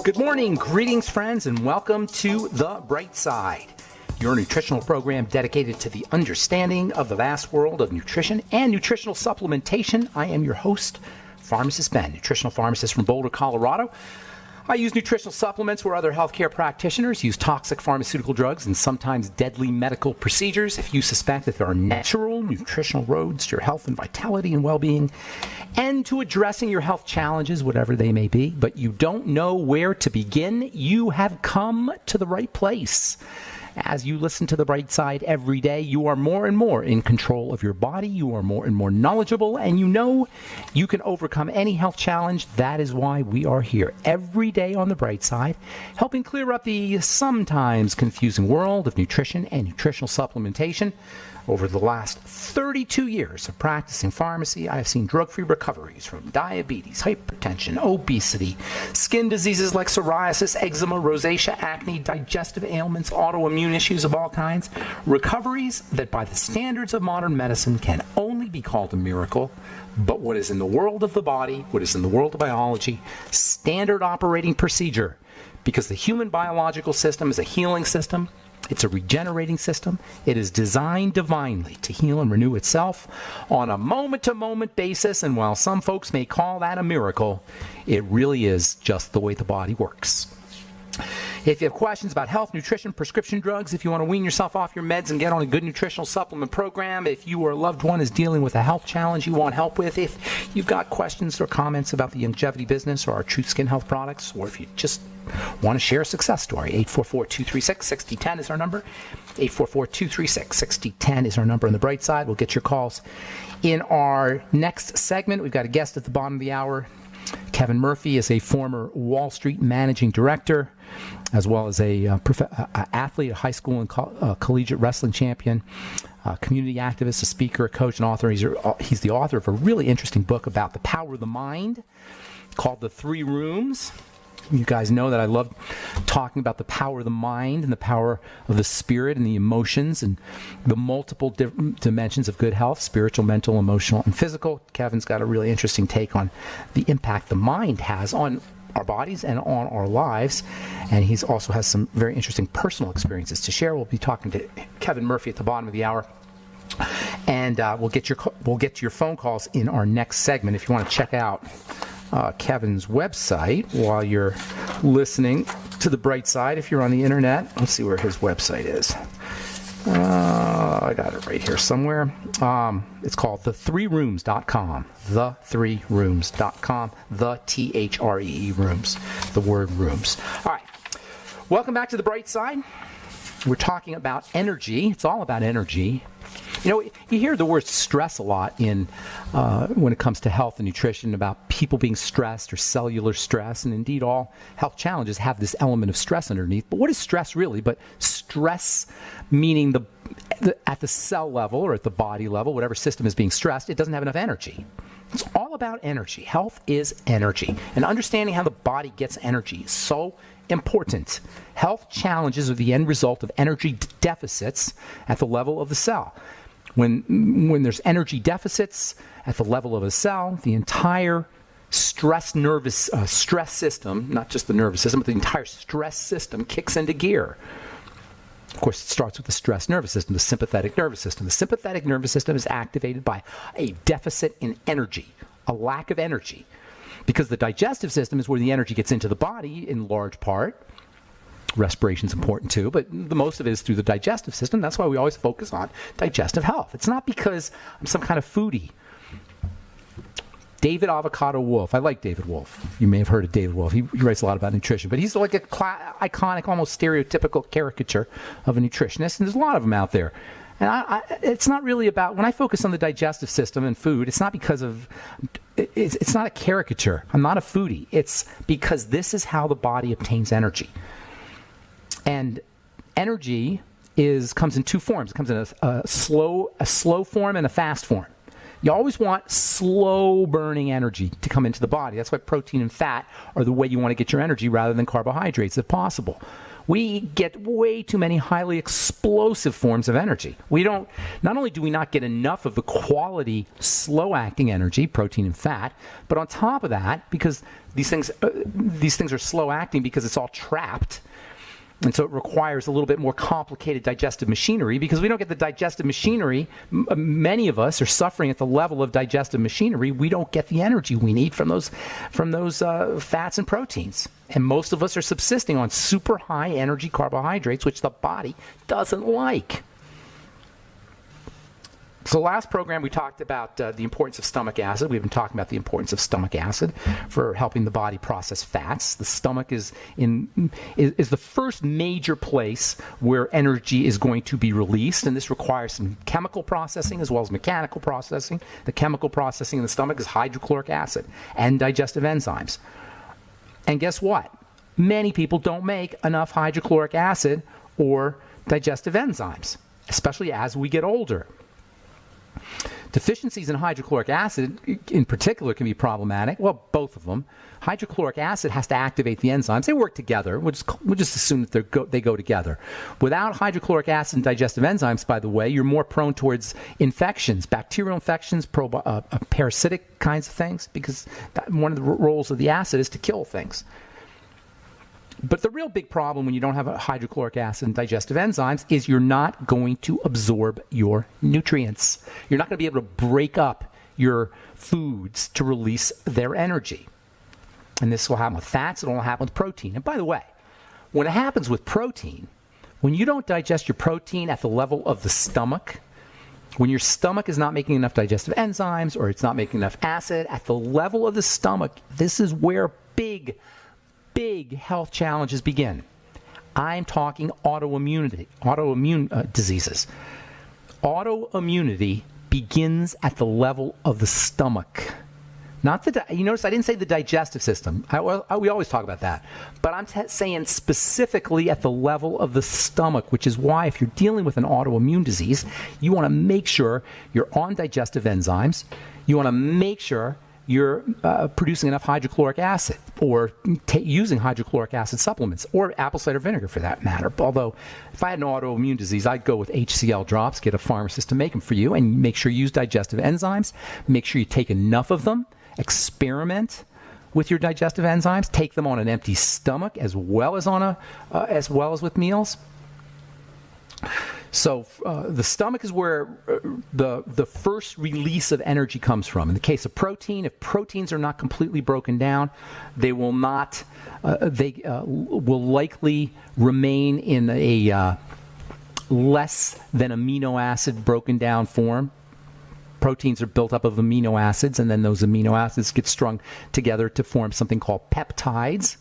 Good morning, greetings, friends, and welcome to The Bright Side, your nutritional program dedicated to the understanding of the vast world of nutrition and nutritional supplementation. I am your host, Pharmacist Ben, nutritional pharmacist from Boulder, Colorado. I use nutritional supplements where other healthcare practitioners use toxic pharmaceutical drugs and sometimes deadly medical procedures. If you suspect that there are natural nutritional roads to your health and vitality and well-being and to addressing your health challenges, whatever they may be, but you don't know where to begin, you have come to the right place. As you listen to The Bright Side every day, you are more and more in control of your body. You are more and more knowledgeable, and you know you can overcome any health challenge. That is why we are here every day on The Bright Side, helping clear up the sometimes confusing world of nutrition and nutritional supplementation. Over the last 32 years of practicing pharmacy, I have seen drug-free recoveries from diabetes, hypertension, obesity, skin diseases like psoriasis, eczema, rosacea, acne, digestive ailments, autoimmune issues of all kinds. Recoveries that by the standards of modern medicine can only be called a miracle. But what is in the world of the body, what is in the world of biology, standard operating procedure. Because the human biological system is a healing system. It's a regenerating system. It is designed divinely to heal and renew itself on a moment-to-moment basis. And while some folks may call that a miracle, it really is just the way the body works. If you have questions about health, nutrition, prescription drugs, if you want to wean yourself off your meds and get on a good nutritional supplement program, if you or a loved one is dealing with a health challenge you want help with, if you've got questions or comments about the longevity business or our True Skin Health products, or if you just want to share a success story, 844-236-6010 is our number. 844-236-6010 is our number on the Bright Side. We'll get your calls. In our next segment, we've got a guest at the bottom of the hour. Kevin Murphy is a former Wall Street managing director, as well as a athlete, a high school and collegiate wrestling champion, community activist, a speaker, a coach, and author. He's the author of a really interesting book about the power of the mind called The Three Rooms. You guys know that I love talking about the power of the mind and the power of the spirit and the emotions and the multiple dimensions of good health, spiritual, mental, emotional, and physical. Kevin's got a really interesting take on the impact the mind has on our bodies and on our lives. And he also has some very interesting personal experiences to share. We'll be talking to Kevin Murphy at the bottom of the hour. And we'll get to your phone calls in our next segment. If you want to check out Kevin's website while you're listening to The Bright Side, if you're on the internet, let's see where his website is. I got it right here somewhere. It's called the3rooms.com. The3rooms.com. The THREE rooms. The word rooms. All right. Welcome back to The Bright Side. We're talking about energy. It's all about energy. You know, you hear the word stress a lot in when it comes to health and nutrition, about people being stressed or cellular stress, and indeed all health challenges have this element of stress underneath. But what is stress really? But stress meaning at the cell level or at the body level, whatever system is being stressed, it doesn't have enough energy. It's all about energy. Health is energy. And understanding how the body gets energy is so important. Health challenges are the end result of energy deficits at the level of the cell. When there's energy deficits at the level of a cell, the entire stress system, not just the nervous system, but the entire stress system kicks into gear. Of course, it starts with the stress nervous system, the sympathetic nervous system. The sympathetic nervous system is activated by a deficit in energy, a lack of energy, because the digestive system is where the energy gets into the body in large part. Respiration is important too, but the most of it is through the digestive system. That's why we always focus on digestive health. It's not because I'm some kind of foodie. David Avocado Wolfe. I like David Wolfe. You may have heard of David Wolfe. He writes a lot about nutrition, but he's like a iconic, almost stereotypical caricature of a nutritionist, and there's a lot of them out there. And it's not really about, when I focus on the digestive system and food, it's not because of, it's not a caricature. I'm not a foodie. It's because this is how the body obtains energy. And energy comes in two forms. It comes in a slow form and a fast form. You always want slow burning energy to come into the body. That's why protein and fat are the way you want to get your energy rather than carbohydrates if possible. We get way too many highly explosive forms of energy. Not only do we not get enough of the quality slow-acting energy, protein and fat, but on top of that, because these things are slow-acting because it's all trapped, and so it requires a little bit more complicated digestive machinery. Because we don't get the digestive machinery, many of us are suffering at the level of digestive machinery. We don't get the energy we need from those fats and proteins. And most of us are subsisting on super high energy carbohydrates, which the body doesn't like. So last program we talked about the importance of stomach acid. We've been talking about the importance of stomach acid for helping the body process fats. The stomach is the first major place where energy is going to be released, and this requires some chemical processing as well as mechanical processing. The chemical processing in the stomach is hydrochloric acid and digestive enzymes. And guess what? Many people don't make enough hydrochloric acid or digestive enzymes, especially as we get older. Deficiencies in hydrochloric acid in particular can be problematic. Well, both of them. Hydrochloric acid has to activate the enzymes. They work together. We'll just assume that they go together. Without hydrochloric acid and digestive enzymes, by the way, you're more prone towards infections, bacterial infections, parasitic kinds of things, because one of the roles of the acid is to kill things. But the real big problem when you don't have a hydrochloric acid and digestive enzymes is you're not going to absorb your nutrients. You're not going to be able to break up your foods to release their energy. And this will happen with fats, it will happen with protein. And by the way, when it happens with protein, when you don't digest your protein at the level of the stomach, when your stomach is not making enough digestive enzymes or it's not making enough acid at the level of the stomach, this is where big health challenges begin. I'm talking autoimmune diseases. Autoimmunity begins at the level of the stomach. You notice I didn't say the digestive system. We always talk about that. But I'm saying specifically at the level of the stomach, which is why if you're dealing with an autoimmune disease, you want to make sure you're on digestive enzymes. You want to make sure you're producing enough hydrochloric acid or using hydrochloric acid supplements or apple cider vinegar for that matter. Although if I had an autoimmune disease, I'd go with HCl drops, get a pharmacist to make them for you, and make sure you use digestive enzymes. Make sure you take enough of them. Experiment with your digestive enzymes. Take them on an empty stomach as well as with meals. So the stomach is where the first release of energy comes from. In the case of protein, if proteins are not completely broken down, they will not. They will likely remain in a less than amino acid broken down form. Proteins are built up of amino acids, and then those amino acids get strung together to form something called peptides.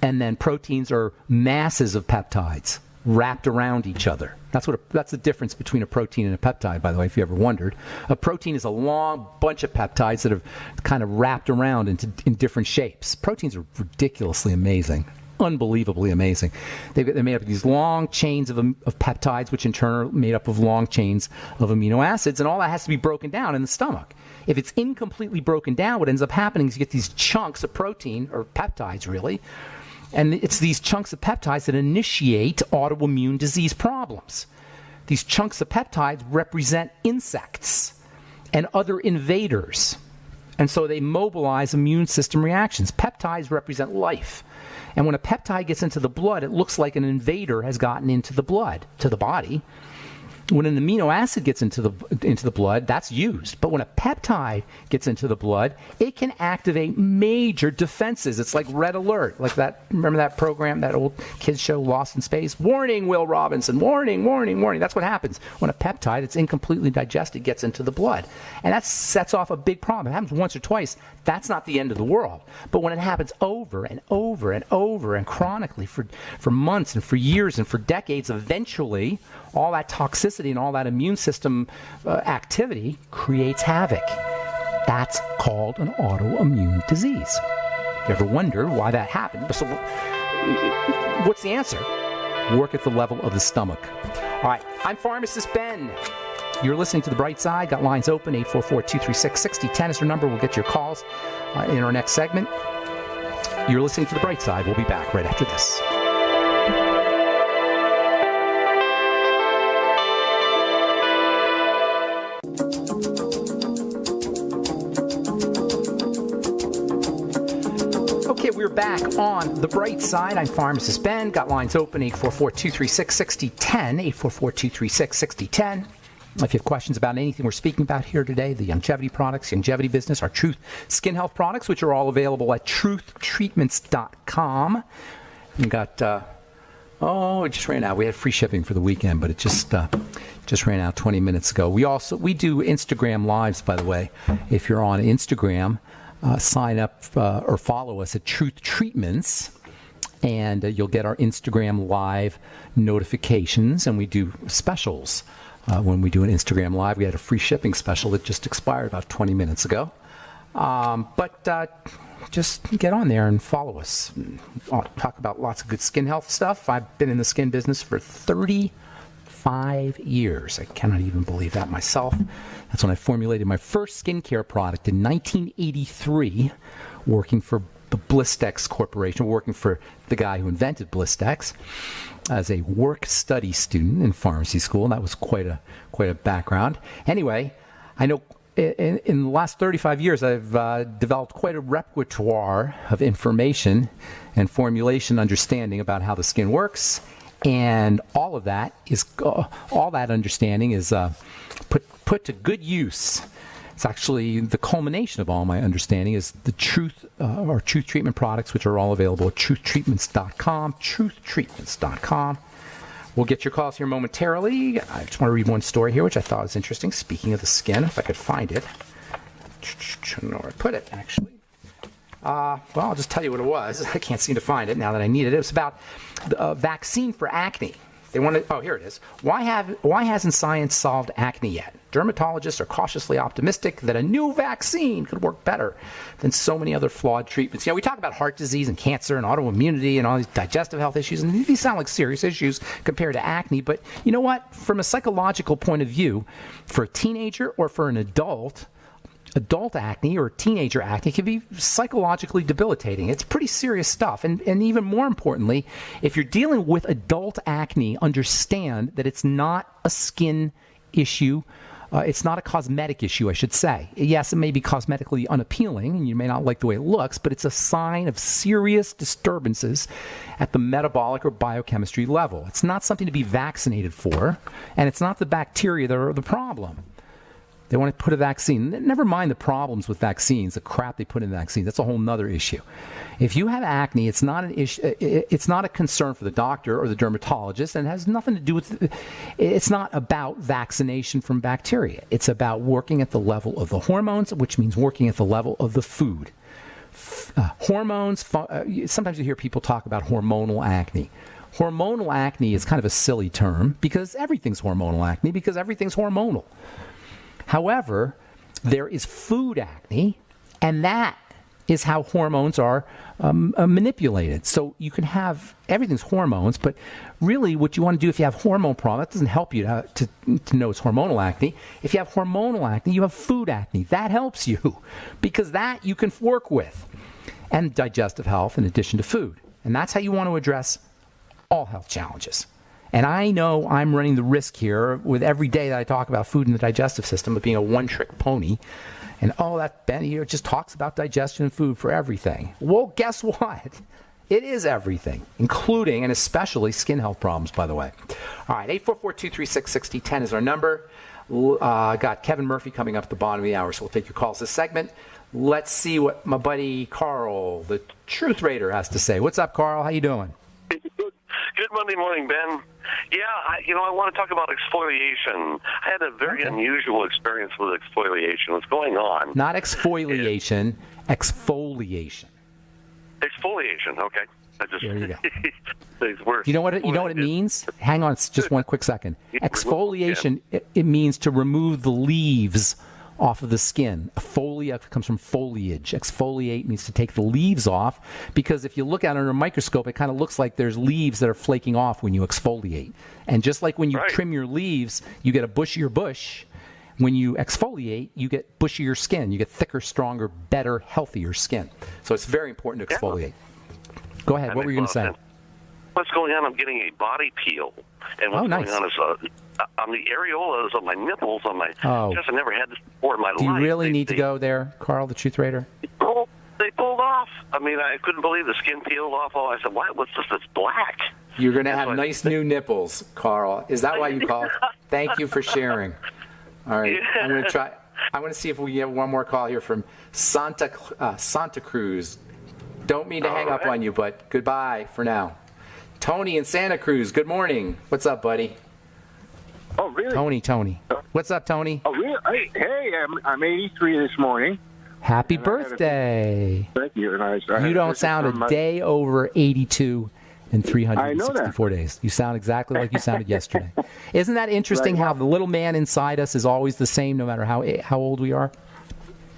And then proteins are masses of peptides wrapped around each other. That's the difference between a protein and a peptide, by the way, if you ever wondered. A protein is a long bunch of peptides that have kind of wrapped around in different shapes. Proteins are ridiculously amazing. Unbelievably amazing. They're made up of these long chains of peptides, which in turn are made up of long chains of amino acids, and all that has to be broken down in the stomach. If it's incompletely broken down, what ends up happening is you get these chunks of protein, or peptides really, and it's these chunks of peptides that initiate autoimmune disease problems. These chunks of peptides represent insects and other invaders, and so they mobilize immune system reactions. Peptides represent life. And when a peptide gets into the blood, it looks like an invader has gotten into the blood, to the body. When an amino acid gets into the blood, that's used. But when a peptide gets into the blood, it can activate major defenses. It's like red alert, like that. Remember that program, that old kids show, Lost in Space? Warning, Will Robinson! Warning, warning, warning! That's what happens when a peptide that's incompletely digested gets into the blood, and that sets off a big problem. It happens once or twice. That's not the end of the world. But when it happens over and over and over and chronically for months and for years and for decades, eventually all that toxicity and all that immune system activity creates havoc. That's called an autoimmune disease. You ever wonder why that happened? So what's the answer? Work at the level of the stomach. All right, I'm Pharmacist Ben. You're listening to The Bright Side. Got lines open, 844-236-6010 is your number. We'll get your calls in our next segment. You're listening to The Bright Side. We'll be back right after this. Okay, we're back on the bright side. I'm Pharmacist Ben. Got lines open, 844-236-6010, 844-236-6010. If you have questions about anything we're speaking about here today, the longevity products, longevity business, our Truth Skin Health products, which are all available at truthtreatments.com. We got, it just ran out. We had free shipping for the weekend, but it just ran out 20 minutes ago. We do Instagram Lives, by the way. If you're on Instagram, sign up or follow us at Truth Treatments, and you'll get our Instagram Live notifications, and we do specials. When we do an Instagram Live, we had a free shipping special that just expired about 20 minutes ago. But just get on there and follow us. I'll talk about lots of good skin health stuff. I've been in the skin business for 35 years. I cannot even believe that myself. That's when I formulated my first skincare product in 1983, working for the Blistex Corporation, working for the guy who invented Blistex as a work-study student in pharmacy school. And that was quite a background. Anyway, I know in the last 35 years, I've developed quite a repertoire of information and formulation understanding about how the skin works, and all that understanding is put to good use. It's actually the culmination of all my understanding is the Truth Treatment products, which are all available at truthtreatments.com, truthtreatments.com. We'll get your calls here momentarily. I just want to read one story here, which I thought was interesting. Speaking of the skin, if I could find it. I don't know where I put it, actually. Well, I'll just tell you what it was. I can't seem to find it now that I need it. It was about a vaccine for acne. Here it is. Why hasn't science solved acne yet? Dermatologists are cautiously optimistic that a new vaccine could work better than so many other flawed treatments. We talk about heart disease and cancer and autoimmunity and all these digestive health issues, and these sound like serious issues compared to acne. But you know what? From a psychological point of view, for a teenager or for an adult acne or teenager acne can be psychologically debilitating. It's pretty serious stuff. And even more importantly, if you're dealing with adult acne, understand that it's not a skin issue. It's not a cosmetic issue, I should say. Yes, it may be cosmetically unappealing, and you may not like the way it looks, but it's a sign of serious disturbances at the metabolic or biochemistry level. It's not something to be vaccinated for, and it's not the bacteria that are the problem. They want to put a vaccine. Never mind the problems with vaccines, the crap they put in vaccines. That's a whole nother issue. If you have acne, it's not an issue. It's not a concern for the doctor or the dermatologist, and it has nothing to do with. It's not about vaccination from bacteria. It's about working at the level of the hormones, which means working at the level of the food. Hormones. Sometimes you hear people talk about hormonal acne. Hormonal acne is kind of a silly term because everything's hormonal acne because everything's hormonal. However, there is food acne, and that is how hormones are manipulated. So you can have, everything's hormones, but really what you want to do if you have hormone problem, that doesn't help you to know it's hormonal acne. If you have hormonal acne, you have food acne. That helps you because that you can work with. And digestive health in addition to food. And that's how you want to address all health challenges. And I know I'm running the risk here with every day that I talk about food and the digestive system of being a one-trick pony. And that Ben here just talks about digestion and food for everything. Well, guess what? It is everything, including and especially skin health problems, by the way. All right, 844-236-6010 is our number. Got Kevin Murphy coming up at the bottom of the hour, so we'll take your calls this segment. Let's see what my buddy Carl, the Truth Raider, has to say. What's up, Carl? How you doing? Good Monday morning, Ben. Yeah, I want to talk about exfoliation. I had a very unusual experience with exfoliation. What's going on? Not exfoliation, exfoliation. Exfoliation, okay. There you go. These words. You know what it means? Hang on, just one quick second. Exfoliation, it means to remove the leaves off of the skin. Folia comes from foliage. Exfoliate means to take the leaves off because if you look at it under a microscope, it kind of looks like there's leaves that are flaking off when you exfoliate. And just like when you trim your leaves, you get a bushier bush. When you exfoliate, you get bushier skin. You get thicker, stronger, better, healthier skin. So it's very important to exfoliate. Go ahead. What were you going to say? What's going on? I'm getting a body peel. And what's going on is on the areolas of my nipples, on my chest. I never had this before in my life. Do you really need to go there, Carl, the Truth Raider? They pulled off. I mean, I couldn't believe the skin peeled off. Oh, I said, what's this? It's black. You're going to have nice new nipples, Carl. Is that why you called? Thank you for sharing. All right. Yeah. I'm going to try. I'm going to see if we get one more call here from Santa Cruz. Don't mean to hang up on you, but goodbye for now. Tony in Santa Cruz, good morning. What's up, buddy? Oh, really? Tony. What's up, Tony? Oh, really? Hey, I'm 83 this morning. Happy birthday. Thank you. And You don't sound a day over 82 in 364 days. You sound exactly like you sounded yesterday. Isn't that interesting how the little man inside us is always the same no matter how old we are?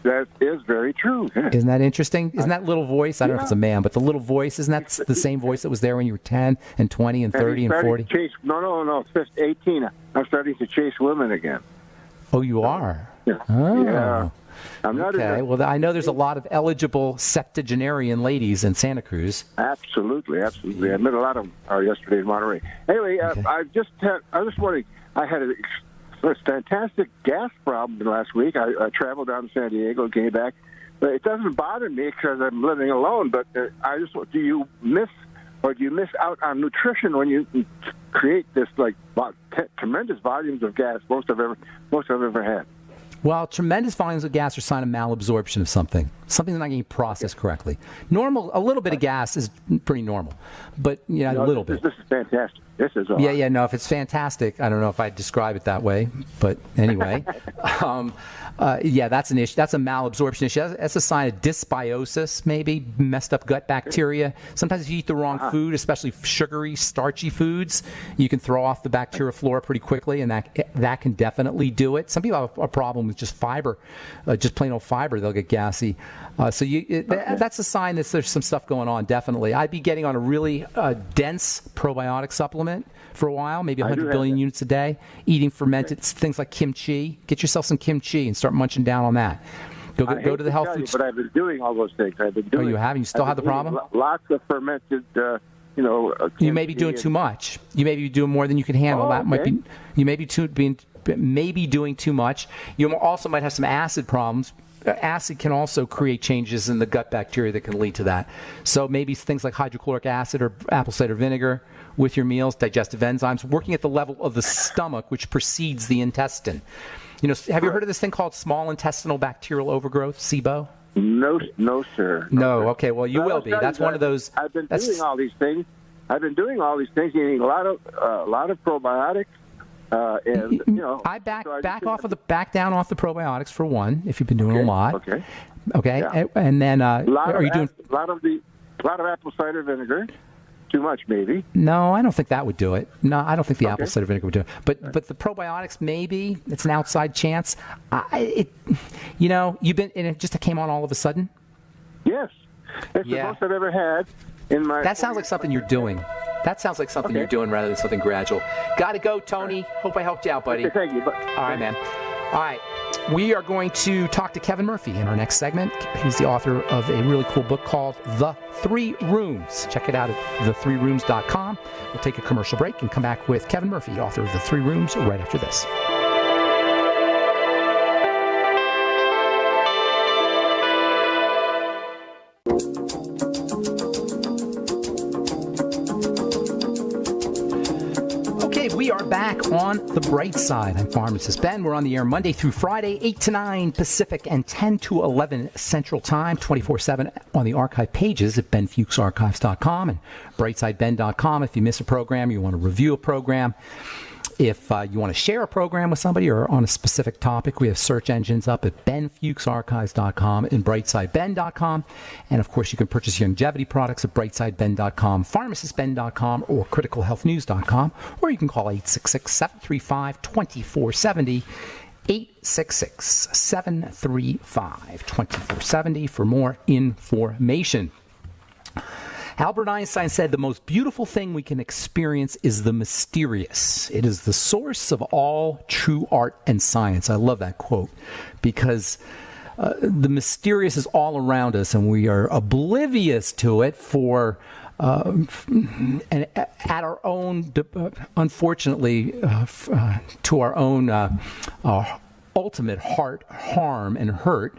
That is very true. Yeah. Isn't that interesting? Isn't that little voice? I don't know if it's a man, but the little voice, isn't that the same voice that was there when you were 10 and 20 and 30 and 40? No. 18. I'm starting to chase women again. Oh, you are? Yeah. Oh. Yeah. I'm not okay. Well, I know there's a lot of eligible septuagenarian ladies in Santa Cruz. Absolutely. I met a lot of them yesterday in Monterey. Anyway, Okay. I was just wondering, I had a fantastic gas problem last week. I traveled down to San Diego and came back. But it doesn't bother me because I'm living alone. But do you miss out on nutrition when you create this tremendous volumes of gas? Most I've ever had. Well, tremendous volumes of gas are a sign of malabsorption of something that's not getting processed correctly. A little bit of gas is pretty normal, but a little bit. This is fantastic. This is awesome. Yeah. No, if it's fantastic, I don't know if I'd describe it that way, but anyway, that's an issue. That's a malabsorption issue. That's a sign of dysbiosis, maybe messed up gut bacteria. Sometimes if you eat the wrong food, especially sugary, starchy foods, you can throw off the bacteria flora pretty quickly, and that can definitely do it. Some people have a problem with just fiber, just plain old fiber. They'll get gassy. That's a sign that there's some stuff going on, definitely. I'd be getting on a really dense probiotic supplement for a while, maybe 100 billion units a day, eating fermented things like kimchi. Get yourself some kimchi and start munching down on that. Go to the health food store. But I've been doing all those things. You have? You still have the problem? Lots of fermented, you may be doing too much. You may be doing more than you can handle. You may be doing too much. You also might have some acid problems. Acid can also create changes in the gut bacteria that can lead to that. So maybe things like hydrochloric acid or apple cider vinegar with your meals, digestive enzymes, working at the level of the stomach, which precedes the intestine. Have you heard of this thing called small intestinal bacterial overgrowth, SIBO? No, sir. No. Okay. Well, you will be. That's one of those. I've been doing all these things. Eating a lot of probiotics. I back down off the probiotics for one. If you've been doing a lot. Okay. Yeah. And then are you doing a lot of apple cider vinegar? Too much, maybe. No, I don't think that would do it. No, I don't think the apple cider vinegar would do it. But the probiotics, maybe it's an outside chance. You've been, and it just came on all of a sudden. Yes, it's the most I've ever had in my. That sounds like something you're doing. That sounds like something you're doing rather than something gradual. Got to go, Tony. Hope I helped you out, buddy. Okay, thank you. All right, man. All right. We are going to talk to Kevin Murphy in our next segment. He's the author of a really cool book called The 3 Rooms. Check it out at the3rooms.com. We'll take a commercial break and come back with Kevin Murphy, author of The 3 Rooms, right after this. We are back on the bright side. I'm Pharmacist Ben. We're on the air Monday through Friday, 8 to 9 Pacific and 10 to 11 Central Time, 24/7 on the archive pages at benfuchsarchives.com and brightsideben.com. If you miss a program, you want to review a program, if you want to share a program with somebody or on a specific topic, we have search engines up at benfuchsarchives.com and brightsideben.com. And, of course, you can purchase your longevity products at brightsideben.com, pharmacistben.com, or criticalhealthnews.com. Or you can call 866-735-2470, 866-735-2470 for more information. Albert Einstein said the most beautiful thing we can experience is the mysterious. It is the source of all true art and science. I love that quote because the mysterious is all around us and we are oblivious to it and at our own, unfortunately, to our own ultimate harm and hurt.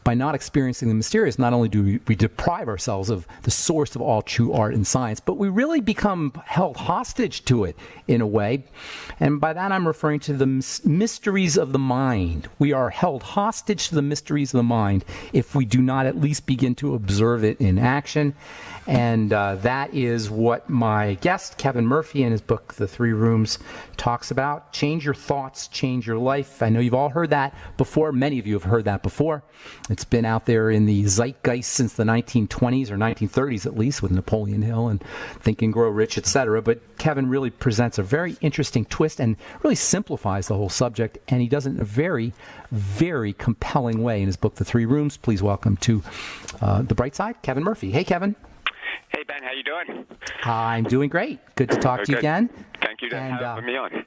by not experiencing the mysterious, not only do we deprive ourselves of the source of all true art and science, but we really become held hostage to it in a way. And by that I'm referring to the mysteries of the mind. We are held hostage to the mysteries of the mind if we do not at least begin to observe it in action. And that is what my guest, Kevin Murphy, in his book, The Three Rooms, talks about. Change your thoughts, change your life. I know you've all heard that before. Many of you have heard that before. It's been out there in the zeitgeist since the 1920s or 1930s at least, with Napoleon Hill and Think and Grow Rich, etc. But Kevin really presents a very interesting twist and really simplifies the whole subject, and he does it in a very, very compelling way in his book, The Three Rooms. Please welcome to the bright side, Kevin Murphy. Hey, Kevin. Hey, Ben, how you doing? I'm doing great. Good to talk to you again. Thank you for having me on.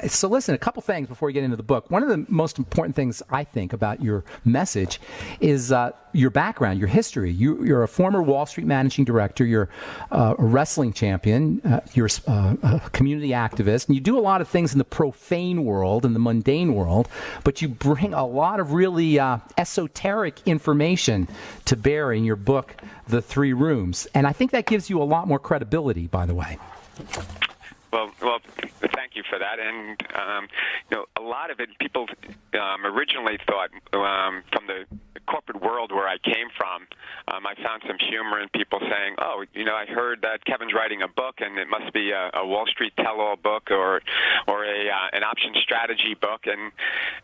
So listen, a couple things before we get into the book. One of the most important things I think about your message is your background, your history. You're a former Wall Street managing director. You're a wrestling champion. You're a community activist. And you do a lot of things in the profane world, in the mundane world, but you bring a lot of really esoteric information to bear in your book, The Three Rooms. And I think that gives you a lot more credibility, by the way. Well, thank you for that. And a lot of it, people originally thought from the corporate world where I came from, I found some humor in people saying, "Oh, I heard that Kevin's writing a book, and it must be a Wall Street tell-all book or an option strategy book." And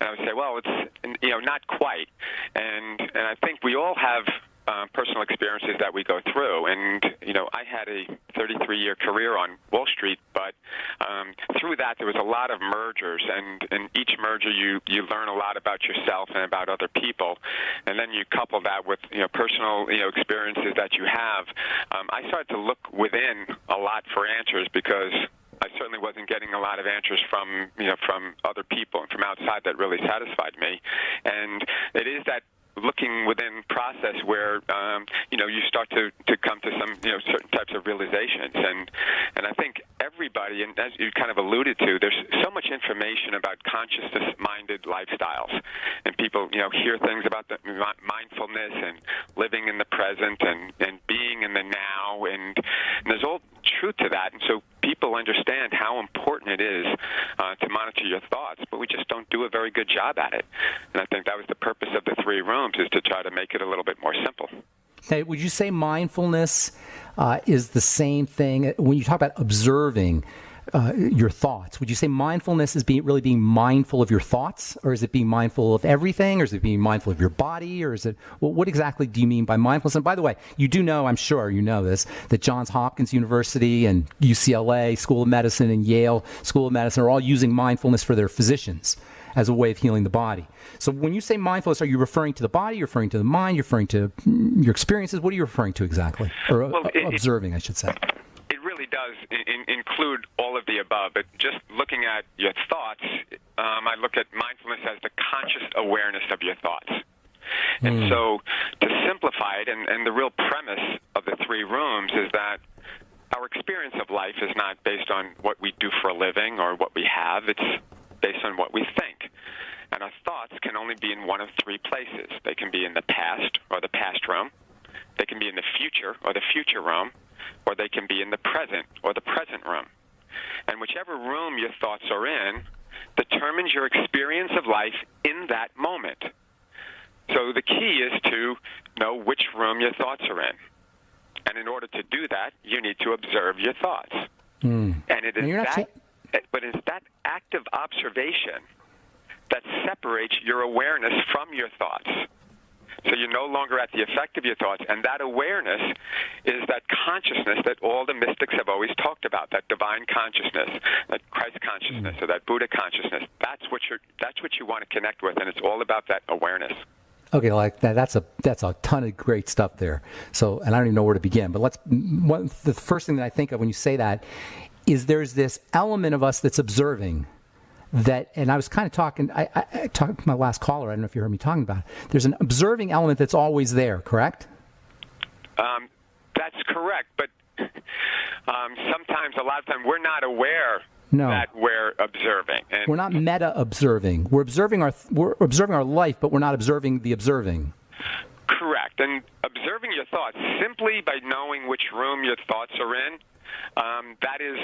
I would say, "Well, it's not quite." And I think we all have personal experiences that we go through. And, I had a 33-year career on Wall Street, but through that there was a lot of mergers. And in each merger you learn a lot about yourself and about other people. And then you couple that with, personal, experiences that you have. I started to look within a lot for answers because I certainly wasn't getting a lot of answers from other people and from outside that really satisfied me. And it is that looking within process where you start to come to some certain types of realizations, and I think everybody, and as you kind of alluded to, there's so much information about consciousness-minded lifestyles, and people hear things about the mindfulness and living in the present and being in the now, and there's all truth to that, and so people understand how important it is to monitor your thoughts, but we just don't do a very good job at it. And I think that was the purpose of the Three Rooms, is to try to make it a little bit more simple. Hey, would you say mindfulness is the same thing when you talk about observing your thoughts? Would you say mindfulness is really being mindful of your thoughts, or is it being mindful of everything, or is it being mindful of your body, or is it what exactly do you mean by mindfulness? And by the way, you do know, I'm sure you know this, that Johns Hopkins University and UCLA School of Medicine and Yale School of Medicine are all using mindfulness for their physicians as a way of healing the body. So when you say mindfulness, are you referring to the body, you're referring to the mind, you're referring to your experiences? What are you referring to exactly? Or observing, I should say. It really does include all of the above, but just looking at your thoughts, I look at mindfulness as the conscious awareness of your thoughts. And so to simplify it, and the real premise of the Three Rooms is that our experience of life is not based on what we do for a living or what we have. It's based on what we think. And our thoughts can only be in one of three places. They can be in the past, or the past room. They can be in the future, or the future room. Or they can be in the present, or the present room. And whichever room your thoughts are in determines your experience of life in that moment. So the key is to know which room your thoughts are in. And in order to do that, you need to observe your thoughts. And it is but it's that active observation that separates your awareness from your thoughts. So you're no longer at the effect of your thoughts, and that awareness is that consciousness that all the mystics have always talked about, that divine consciousness, that Christ consciousness, or that Buddha consciousness. That's what you want to connect with, and it's all about that awareness. Okay, like that's a ton of great stuff there. So, and I don't even know where to begin, but the first thing that I think of when you say that is there's this element of us that's observing that, and I was kind of talking, I talked to my last caller, I don't know if you heard me talking about it. There's an observing element that's always there, correct? That's correct, but sometimes, a lot of times, we're not aware that we're observing. And we're not meta-observing. We're observing our life, but we're not observing the observing. Correct. And observing your thoughts simply by knowing which room your thoughts are in, that is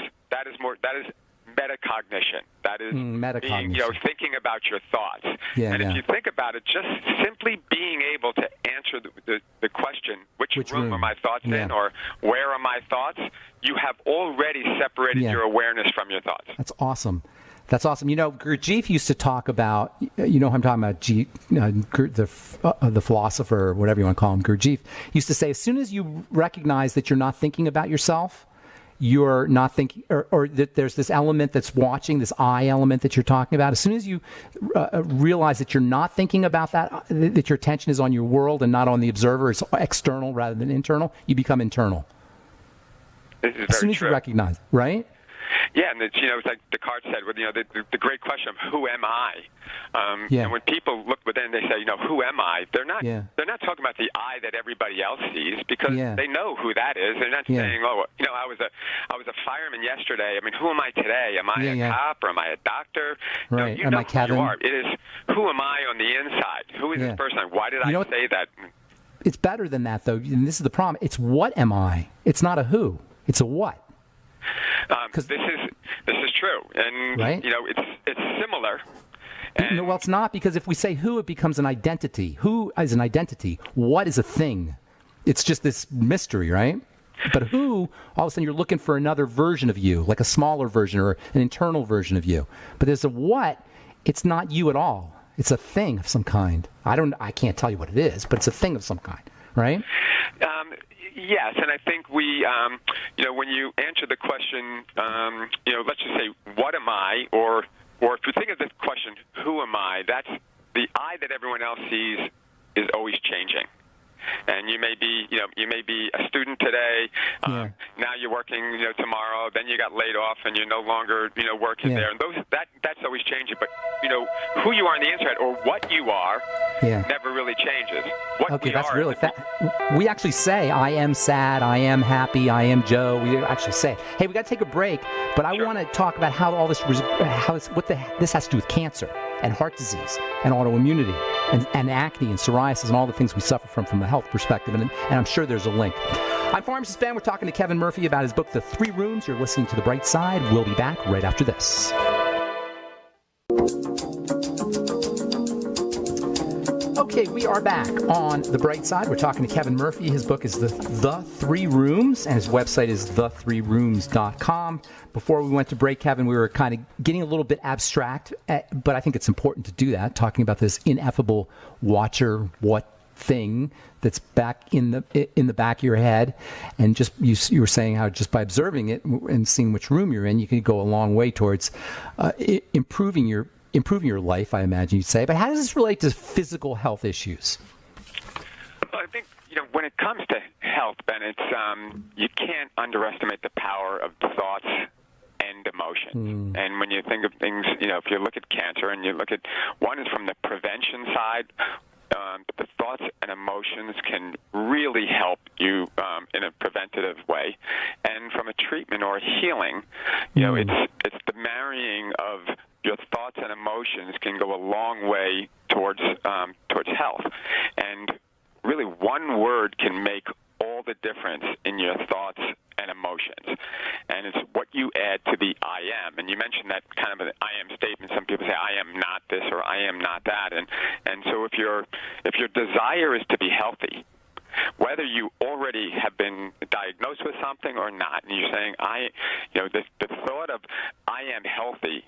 metacognition. That is metacognition. thinking about your thoughts. If you think about it, just simply being able to answer the question, which room are my thoughts in, or where are my thoughts, you have already separated your awareness from your thoughts. That's awesome. That's awesome. Gurdjieff used to talk about, who I'm talking about, the philosopher, or whatever you want to call him, Gurdjieff, used to say, as soon as you recognize that you're not thinking about yourself, you're not thinking, or that there's this element that's watching, this I element that you're talking about, as soon as you realize that you're not thinking about that your attention is on your world and not on the observer, it's external rather than internal, you become internal. This is very as soon as true. You recognize, right? Yeah, and it's like Descartes said, the great question of who am I? And when people look within, they say, who am I? They're not talking about the I that everybody else sees, because they know who that is. They're not saying, I was a fireman yesterday. I mean, who am I today? Am I a cop, or am I a doctor? Right. Am I Kevin? You are. It is, who am I on the inside? Who is this person? Why did I say that? It's better than that, though, and this is the problem. It's what am I? It's not a who. It's a what. This is true, and it's similar. No, well, it's not, because if we say who, it becomes an identity. Who is an identity? What is a thing? It's just this mystery, right? But who, all of a sudden, you're looking for another version of you, like a smaller version or an internal version of you. But there's a what. It's not you at all. It's a thing of some kind. I can't tell you what it is, but it's a thing of some kind, right? Yes, and I think we, when you answer the question, let's just say, what am I, or if you think of the question, who am I, that's the I that everyone else sees is always changing. And you may be a student today. Now you're working, tomorrow. Then you got laid off, and you're no longer, working there. And that's always changing. But who you are on the inside, or what you are, never really changes. We actually say, I am sad, I am happy, I am Joe. We actually say it. Hey, we got to take a break, but I want to talk about how all this, this has to do with cancer and heart disease and autoimmunity and acne and psoriasis and all the things we suffer from the health perspective. And I'm sure there's a link. I'm Pharmacist Ben. We're talking to Kevin Murphy about his book, The 3 Rooms. You're listening to The Bright Side. We'll be back right after this. Okay, we are back on The Bright Side. We're talking to Kevin Murphy. His book is The 3 Rooms, and his website is the3rooms.com. Before we went to break, Kevin, we were kind of getting a little bit abstract, but I think it's important to do that, talking about this ineffable watcher what thing that's back in the back of your head. And just you were saying how just by observing it and seeing which room you're in, you can go a long way towards improving your life, I imagine you'd say. But how does this relate to physical health issues? Well, I think, when it comes to health, Ben, it's you can't underestimate the power of thoughts and emotions. And when you think of things, if you look at cancer and you look at, one is from the prevention side, the thoughts and emotions can really help you in a preventative way. And from a treatment or a healing, it's the marrying of your thoughts and emotions can go a long way towards health. And really, one word can make all the difference in your thoughts and emotions. And it's what you add to the I am. And you mentioned that kind of an I am statement. Some people say, I am not this or I am not that. And so if your desire is to be healthy, whether you already have been diagnosed with something or not, and you're saying, the thought of I am healthy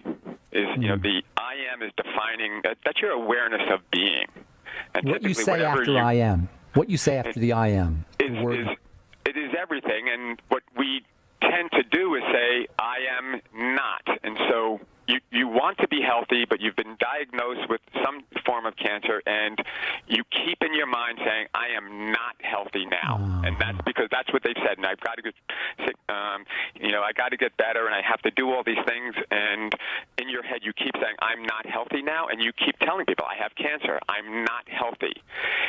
is, the I am is defining, that's your awareness of being. And what you say after I am. What you say after the I am. It is everything, and what we tend to do is say, I am not. And so you want to be healthy, but you've been diagnosed with some form of cancer, and you keep in your mind saying, I am not healthy now. And that's because that's what they've said, and I've got to get sick, I got to get better, and I have to do all these things. And in your head, you keep saying, I'm not healthy now, and you keep telling people, I have cancer, I'm not healthy.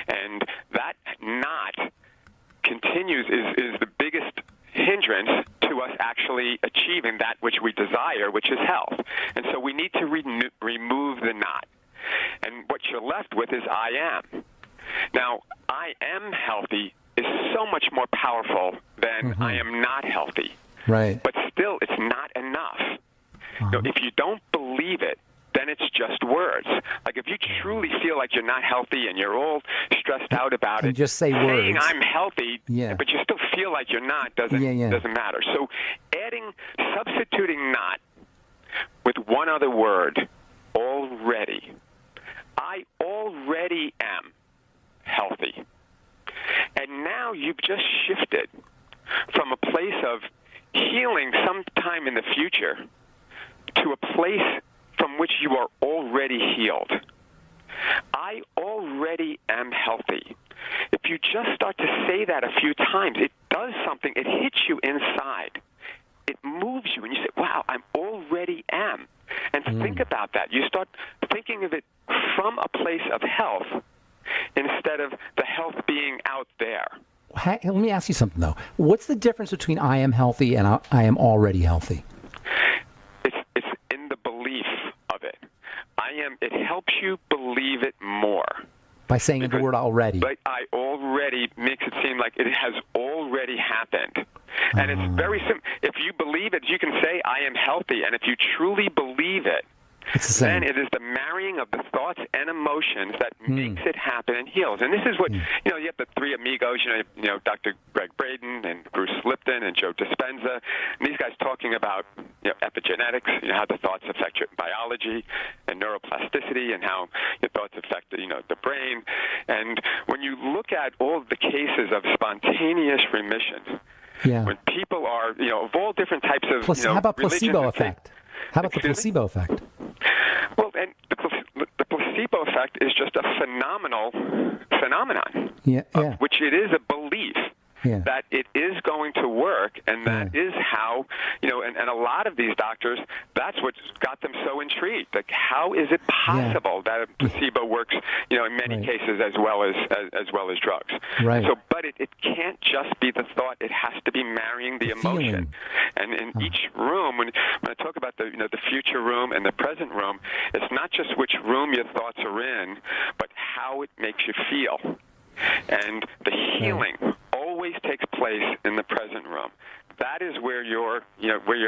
And that not continues is the biggest hindrance to to us actually achieving that which we desire, which is health. And so we need to remove the not. And what you're left with is I am. Now, I am healthy is so much more powerful than I am not healthy. Right. But still, it's not enough. If you don't believe it, then it's just words. Like if you truly feel like you're not healthy and you're all stressed out about it, just say saying words. I'm healthy, but you still feel like you're not doesn't matter. So substituting not with one other word, already. I already am healthy. And now you've just shifted from a place of healing sometime in the future to a place from which you are already healed. I already am healthy. If you just start to say that a few times, it does something. It hits you inside. It moves you, and you say, wow, I already am. And think about that. You start thinking of it from a place of health instead of the health being out there. Let me ask you something, though. What's the difference between I am healthy and I am already healthy? It's in the belief of it. It helps you believe it more. By saying the word already. But I already makes it seem like it has already happened. And it's very simple. If you believe it, you can say, I am healthy. And if you truly believe it, then it is the marrying of the thoughts and emotions that makes it happen and heals. And this is what, you have the three amigos, Dr. Greg Braden and Bruce Lipton and Joe Dispenza, and these guys talking about, epigenetics, how the thoughts affect your biology and neuroplasticity and how your thoughts affect, the brain. And when you look at all of the cases of spontaneous remission, when people are, of all different types of, how about placebo effect? How about the placebo effect? Well, and the placebo effect is just a phenomenal phenomenon, which it is a belief that it is going to work, and that is how, and a lot of these doctors, that's what got them so intrigued. Like, how is it possible that a placebo works, in many cases as well as drugs? Right. So, but it can't just be the thought; it has to be marrying the emotion. And in each room, when I talk about the future room and the present room, it's not just which room your thoughts are in, but how it makes you feel. And the healing always takes place in the present room. That is where you're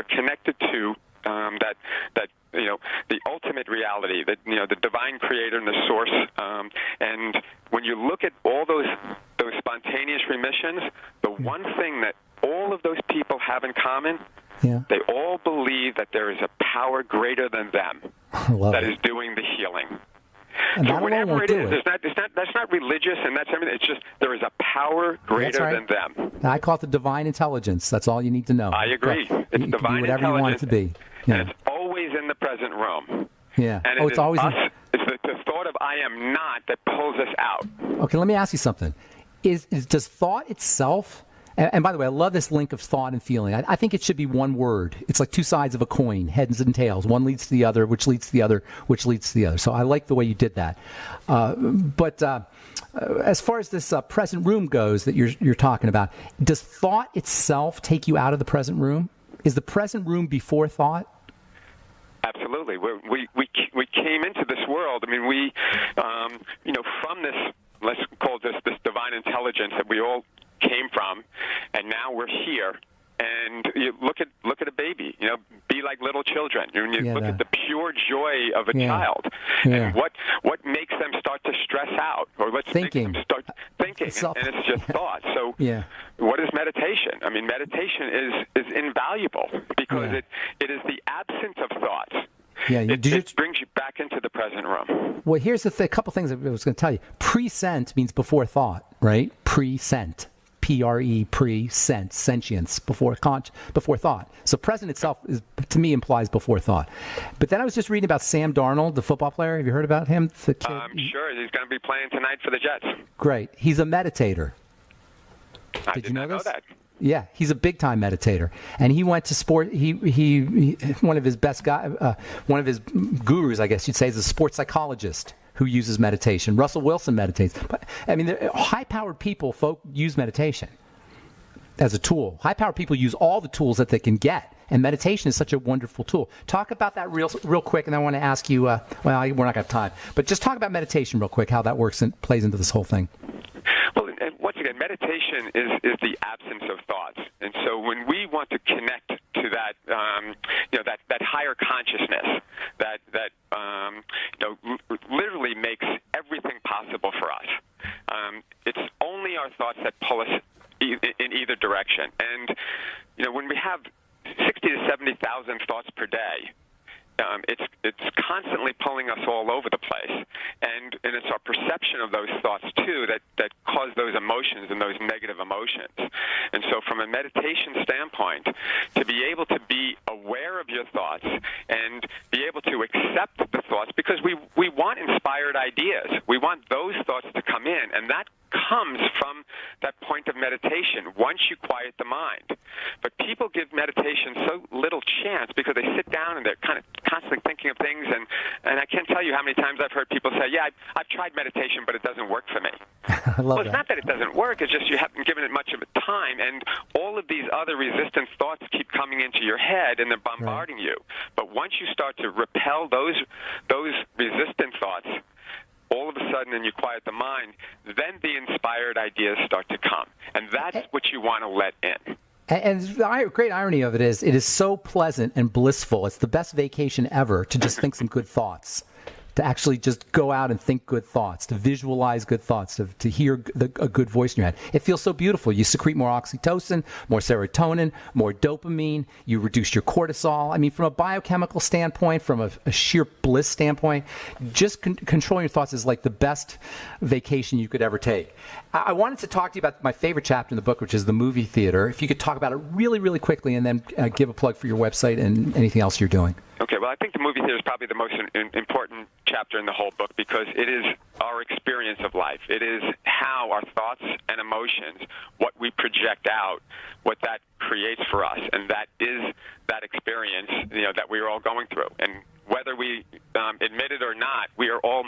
connected to the ultimate reality, the divine creator and the source. And when you look at all those spontaneous remissions, the one thing that all of those people have in common, they all believe that there is a power greater than them that is doing the healing. And so whatever it is, that's not religious, and that's everything. It's just there is a power greater than them. I call it the divine intelligence. That's all you need to know. I agree. It's divine can be whatever intelligence. You want it to be. And it's always in the present room. Yeah. And it's always us. It's the thought of I am not that pulls us out. Okay, let me ask you something. Does thought itself... And by the way, I love this link of thought and feeling. I think it should be one word. It's like two sides of a coin, heads and tails. One leads to the other, which leads to the other, which leads to the other. So I like the way you did that. But as far as this present room goes that you're talking about, does thought itself take you out of the present room? Is the present room before thought? Absolutely. We came into this world. I mean, we, from this, let's call this divine intelligence that we all came from, and now we're here. And you look at a baby, be like little children. When you look at the pure joy of a child, and what makes them start to stress out, or what's making them start thinking, and it's just thought. So, what is meditation? I mean, meditation is invaluable because it is the absence of thoughts. It brings you back into the present room. Well, here's a couple things I was going to tell you. Present means before thought, right? Present. Pre-sent, sentience, before thought. So present itself to me implies before thought. But then I was just reading about Sam Darnold, the football player. Have you heard about him? I'm sure he's going to be playing tonight for the Jets. Great. He's a meditator. Did you know that? Yeah, he's a big time meditator, and he went to sport. He one of his best one of his gurus, I guess you'd say, is a sports psychologist who uses meditation. Russell Wilson meditates. But I mean, high-powered people use meditation. as a tool. High-powered people use all the tools that they can get, and meditation is such a wonderful tool. Talk about that real quick, and I want to ask you, well, we're not going to have time, but just talk about meditation real quick, how that works and plays into this whole thing. Well, and once again, meditation is the absence of thoughts. And so when we want to connect to that, that higher consciousness that literally makes everything possible for us, it's only our thoughts that pull us in either direction. And, when we have 60 to 70,000 thoughts per day, it's constantly pulling us all over the place, and it's our perception of those thoughts too that cause those emotions and those negative emotions. And so, from a meditation standpoint, to be able to be aware of your thoughts and be able to accept the thoughts, because we want inspired ideas, we want those thoughts to come in, and that comes from that point of meditation once you quiet the mind. But people give meditation so little chance because they sit down and they're kind of constantly thinking of things, and I can't tell you how many times I've heard people say, yeah, I've tried meditation, but it doesn't work for me. I love it's not that it doesn't work, it's just you haven't given it much of a time, and all of these other resistant thoughts keep coming into your head, and they're bombarding you. But once you start to repel those resistant thoughts, all of a sudden, and you quiet the mind, then the inspired ideas start to come. And that's what you want to let in. And the great irony of it is so pleasant and blissful. It's the best vacation ever to just think some good thoughts, to actually just go out and think good thoughts, to visualize good thoughts, to hear a good voice in your head. It feels so beautiful. You secrete more oxytocin, more serotonin, more dopamine. You reduce your cortisol. I mean, from a biochemical standpoint, from a sheer bliss standpoint, just controlling your thoughts is like the best vacation you could ever take. I wanted to talk to you about my favorite chapter in the book, which is the movie theater. If you could talk about it really, really quickly, and then give a plug for your website and anything else you're doing. Okay, well, I think the movie theater is probably the most important chapter in the whole book, because it is our experience of life. It is how our thoughts and emotions, what we project out, what that creates for us, and that is that experience, that we are all going through. And whether we admit it or not, we are all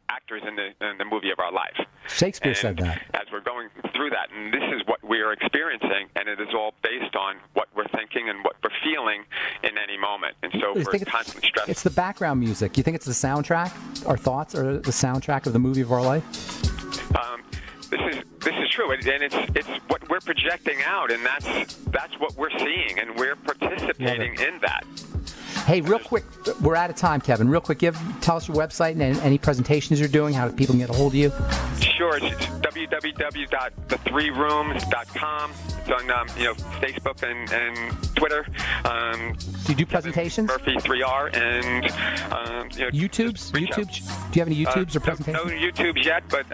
actors in the movie of our life. Shakespeare said that. As we're going through that, and this is what we are experiencing, and it is all based on what we're thinking and what we're feeling in any moment. And so we're constantly stressed. It's the background music. You think it's the soundtrack? Our thoughts are the soundtrack of the movie of our life? This is true, and it's what we're projecting out, and that's what we're seeing, and we're participating in that. Hey, real quick, we're out of time, Kevin. Real quick, tell us your website and any presentations you're doing, how people can get a hold of you. Sure, it's www.the3rooms.com. It's on Facebook and Twitter. Do you do presentations? Murphy 3R and YouTubes? Do you have any YouTubes or presentations? No YouTubes yet, but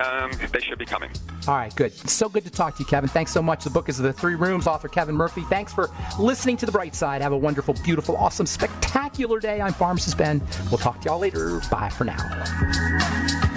they should be coming. All right, good. So good to talk to you, Kevin. Thanks so much. The book is The 3 Rooms, author Kevin Murphy. Thanks for listening to The Bright Side. Have a wonderful, beautiful, awesome, spectacular day. I'm Pharmacist Ben. We'll talk to y'all later. Bye for now.